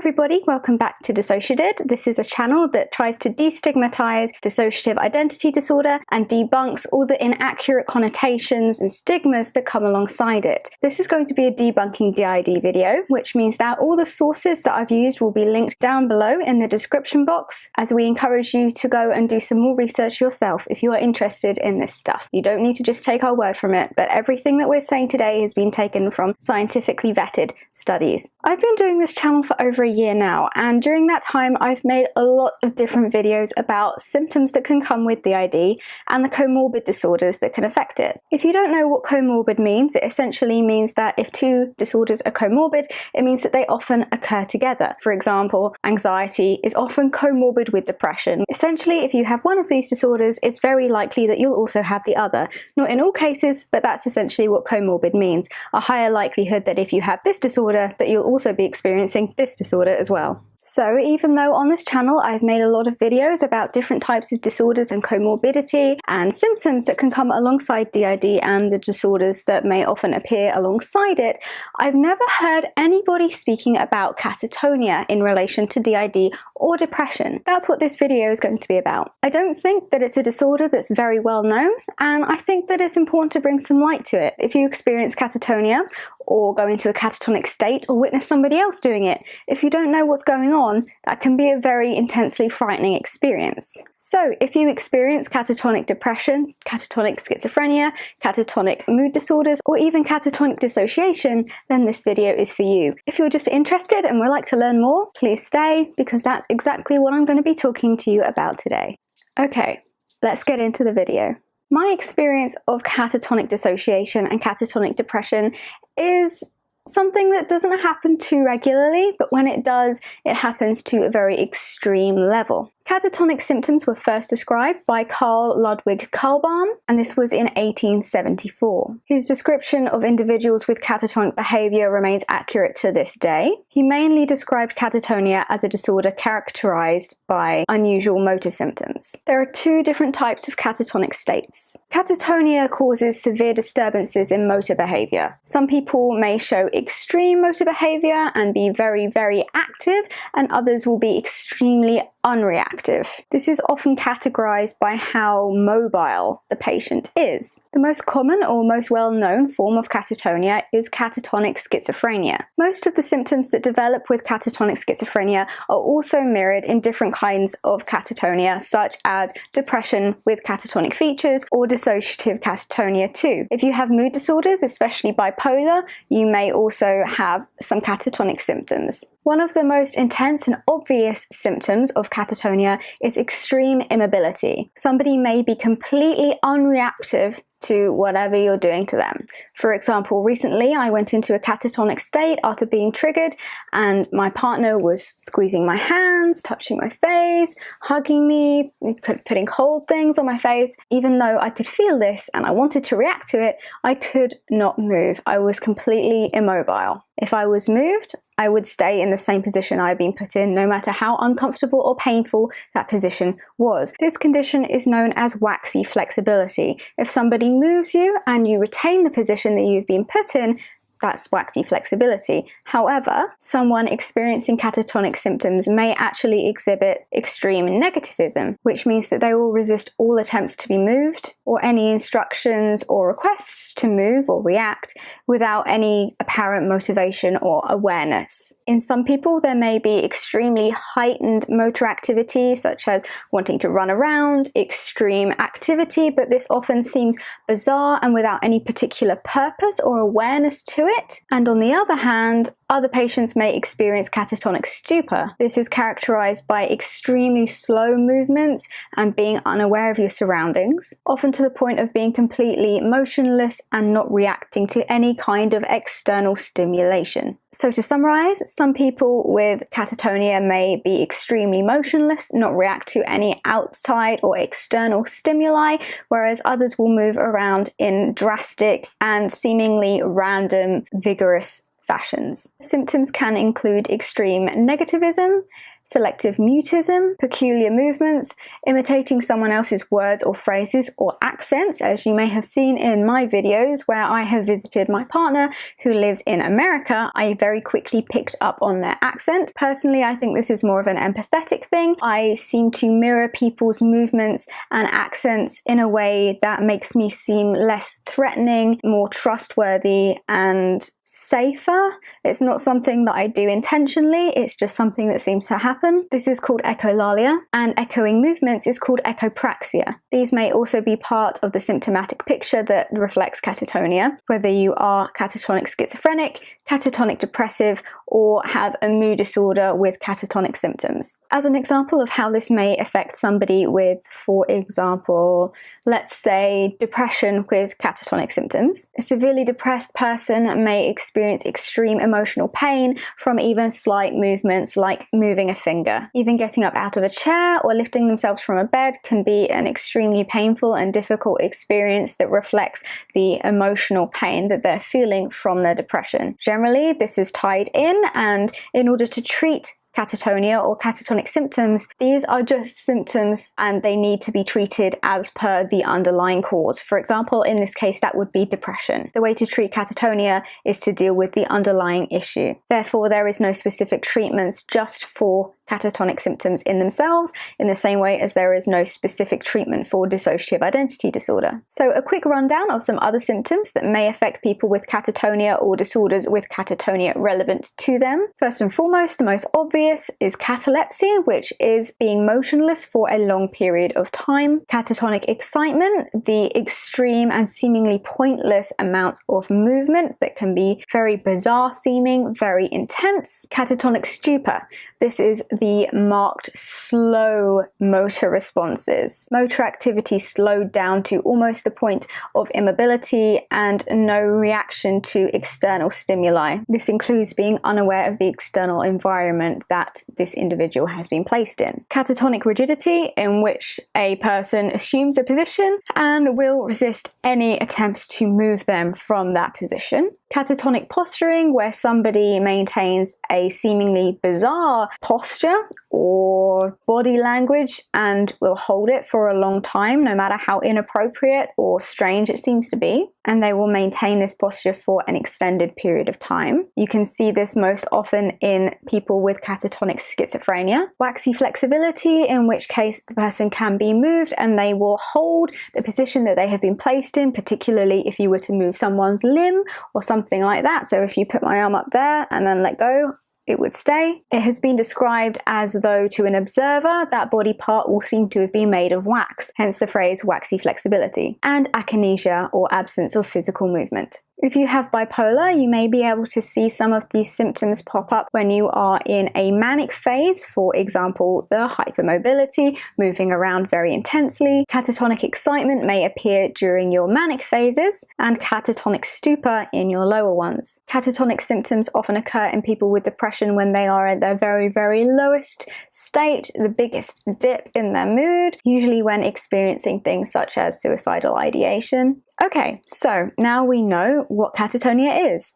everybody, welcome back to DissociaDID. This is a channel that tries to destigmatize dissociative identity disorder and debunks all the inaccurate connotations and stigmas that come alongside it. This is going to be a Debunking DID video, which means that all the sources that I've used will be linked down below in the description box, as we encourage you to go and do some more research yourself if you are interested in this stuff. You don't need to just take our word from it, but everything that we're saying today has been taken from scientifically vetted studies. I've been doing this channel for over a year now, and during that time I've made a lot of different videos about symptoms that can come with DID and the comorbid disorders that can affect it. If you don't know what comorbid means, it essentially means that if two disorders are comorbid, it means that they often occur together. For example, anxiety is often comorbid with depression. Essentially, if you have one of these disorders, it's very likely that you'll also have the other. Not in all cases, but that's essentially what comorbid means. A higher likelihood that if you have this disorder, that you'll also be experiencing this disorder as well. So even though on this channel I've made a lot of videos about different types of disorders and comorbidity and symptoms that can come alongside DID and the disorders that may often appear alongside it, I've never heard anybody speaking about catatonia in relation to DID or depression. That's what this video is going to be about. I don't think that it's a disorder that's very well known, and I think that it's important to bring some light to it. If you experience catatonia, or go into a catatonic state, or witness somebody else doing it, if you don't know what's going on, that can be a very intensely frightening experience. So if you experience catatonic depression, catatonic schizophrenia, catatonic mood disorders, or even catatonic dissociation, then this video is for you. If you're just interested and would like to learn more, please stay, because that's exactly what I'm going to be talking to you about today. Okay, let's get into the video. My experience of catatonic dissociation and catatonic depression is something that doesn't happen too regularly, but when it does, it happens to a very extreme level. Catatonic symptoms were first described by Carl Ludwig Kahlbaum, and this was in 1874. His description of individuals with catatonic behavior remains accurate to this day. He mainly described catatonia as a disorder characterized by unusual motor symptoms. There are two different types of catatonic states. Catatonia causes severe disturbances in motor behavior. Some people may show extreme motor behavior and be very, very active, and others will be extremely unreactive. This is often categorized by how mobile the patient is. The most common or most well-known form of catatonia is catatonic schizophrenia. Most of the symptoms that develop with catatonic schizophrenia are also mirrored in different kinds of catatonia, such as depression with catatonic features or dissociative catatonia too. If you have mood disorders, especially bipolar, you may also have some catatonic symptoms. One of the most intense and obvious symptoms of catatonia is extreme immobility. Somebody may be completely unreactive to whatever you're doing to them. For example, recently I went into a catatonic state after being triggered, and my partner was squeezing my hands, touching my face, hugging me, putting cold things on my face. Even though I could feel this and I wanted to react to it, I could not move. I was completely immobile. If I was moved, I would stay in the same position I had been put in, no matter how uncomfortable or painful that position was. This condition is known as waxy flexibility. If somebody moves you and you retain the position that you've been put in, that's waxy flexibility. However, someone experiencing catatonic symptoms may actually exhibit extreme negativism, which means that they will resist all attempts to be moved or any instructions or requests to move or react without any apparent motivation or awareness. In some people, there may be extremely heightened motor activity, such as wanting to run around, extreme activity, but this often seems bizarre and without any particular purpose or awareness to it. And on the other hand, other patients may experience catatonic stupor. This is characterized by extremely slow movements and being unaware of your surroundings, often to the point of being completely motionless and not reacting to any kind of external stimulation. So to summarize, some people with catatonia may be extremely motionless, not react to any outside or external stimuli, whereas others will move around in drastic and seemingly random, vigorous fashions. Symptoms can include extreme negativism, selective mutism, peculiar movements, imitating someone else's words or phrases or accents, as you may have seen in my videos where I have visited my partner who lives in America. I very quickly picked up on their accent. Personally, I think this is more of an empathetic thing. I seem to mirror people's movements and accents in a way that makes me seem less threatening, more trustworthy, and safer. It's not something that I do intentionally, it's just something that seems to happen. This is called echolalia, and echoing movements is called echopraxia. These may also be part of the symptomatic picture that reflects catatonia, whether you are catatonic schizophrenic, catatonic depressive, or have a mood disorder with catatonic symptoms. As an example of how this may affect somebody with, for example, let's say depression with catatonic symptoms, a severely depressed person may experience extreme emotional pain from even slight movements like moving a finger. Even getting up out of a chair or lifting themselves from a bed can be an extremely painful and difficult experience that reflects the emotional pain that they're feeling from their depression. Generally, this is tied in, and in order to treat catatonia or catatonic symptoms, these are just symptoms and they need to be treated as per the underlying cause. For example, in this case, that would be depression. The way to treat catatonia is to deal with the underlying issue. Therefore, there is no specific treatments just for catatonic symptoms in themselves, in the same way as there is no specific treatment for dissociative identity disorder. So a quick rundown of some other symptoms that may affect people with catatonia or disorders with catatonia relevant to them. First and foremost, the most obvious is catalepsy, which is being motionless for a long period of time. Catatonic excitement, the extreme and seemingly pointless amounts of movement that can be very bizarre seeming, very intense. Catatonic stupor, this is the marked slow motor responses. Motor activity slowed down to almost the point of immobility and no reaction to external stimuli. This includes being unaware of the external environment that this individual has been placed in. Catatonic rigidity, in which a person assumes a position and will resist any attempts to move them from that position. Catatonic posturing, where somebody maintains a seemingly bizarre posture or body language and will hold it for a long time, no matter how inappropriate or strange it seems to be, and they will maintain this posture for an extended period of time. You can see this most often in people with catatonic schizophrenia. Waxy flexibility, in which case the person can be moved and they will hold the position that they have been placed in, particularly if you were to move someone's limb or something like that. So if you put my arm up there and then let go, it would stay. It has been described as though to an observer that body part will seem to have been made of wax, hence the phrase waxy flexibility, and akinesia or absence of physical movement. If you have bipolar, you may be able to see some of these symptoms pop up when you are in a manic phase, for example, the hypermobility, moving around very intensely. Catatonic excitement may appear during your manic phases, and catatonic stupor in your lower ones. Catatonic symptoms often occur in people with depression when they are at their very, very lowest state, the biggest dip in their mood, usually when experiencing things such as suicidal ideation. Okay, so now we know what catatonia is.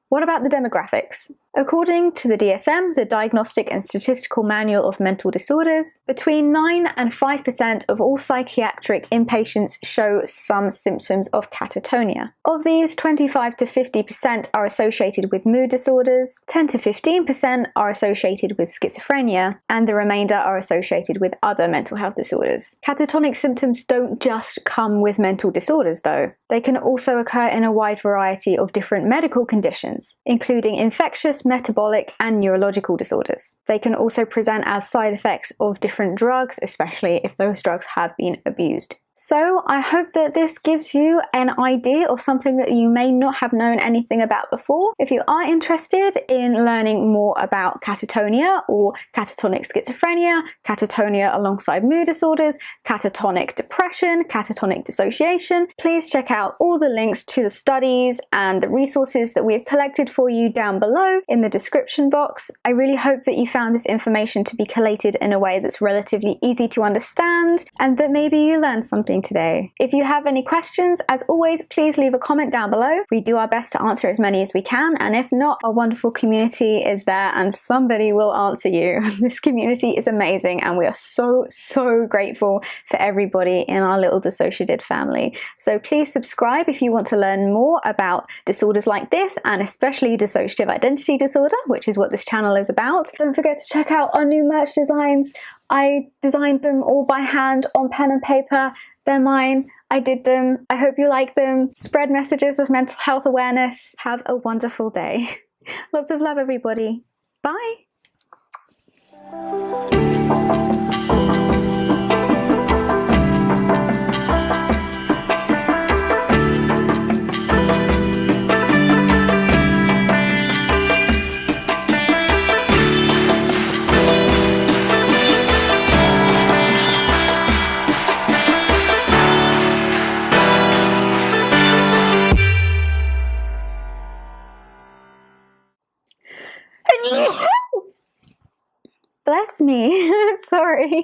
What about the demographics? According to the DSM, the Diagnostic and Statistical Manual of Mental Disorders, between 9 and 5% of all psychiatric inpatients show some symptoms of catatonia. Of these, 25 to 50% are associated with mood disorders, 10 to 15% are associated with schizophrenia, and the remainder are associated with other mental health disorders. Catatonic symptoms don't just come with mental disorders, though. They can also occur in a wide variety of different medical conditions, including infectious, metabolic, and neurological disorders. They can also present as side effects of different drugs, especially if those drugs have been abused. So I hope that this gives you an idea of something that you may not have known anything about before. If you are interested in learning more about catatonia or catatonic schizophrenia, catatonia alongside mood disorders, catatonic depression, catatonic dissociation, please check out all the links to the studies and the resources that we have collected for you down below in the description box. I really hope that you found this information to be collated in a way that's relatively easy to understand and that maybe you learned something something today. If you have any questions, as always, please leave a comment down below. We do our best to answer as many as we can, and if not, our wonderful community is there and somebody will answer you. This community is amazing, and we are so grateful for everybody in our little DissociaDID family. So please subscribe if you want to learn more about disorders like this, and especially dissociative identity disorder, which is what this channel is about. Don't forget to check out our new merch designs. I designed them all by hand on pen and paper. They're mine. I did them. I hope you like them. Spread messages of mental health awareness. Have a wonderful day. Lots of love, everybody. Bye. Bless me. Sorry.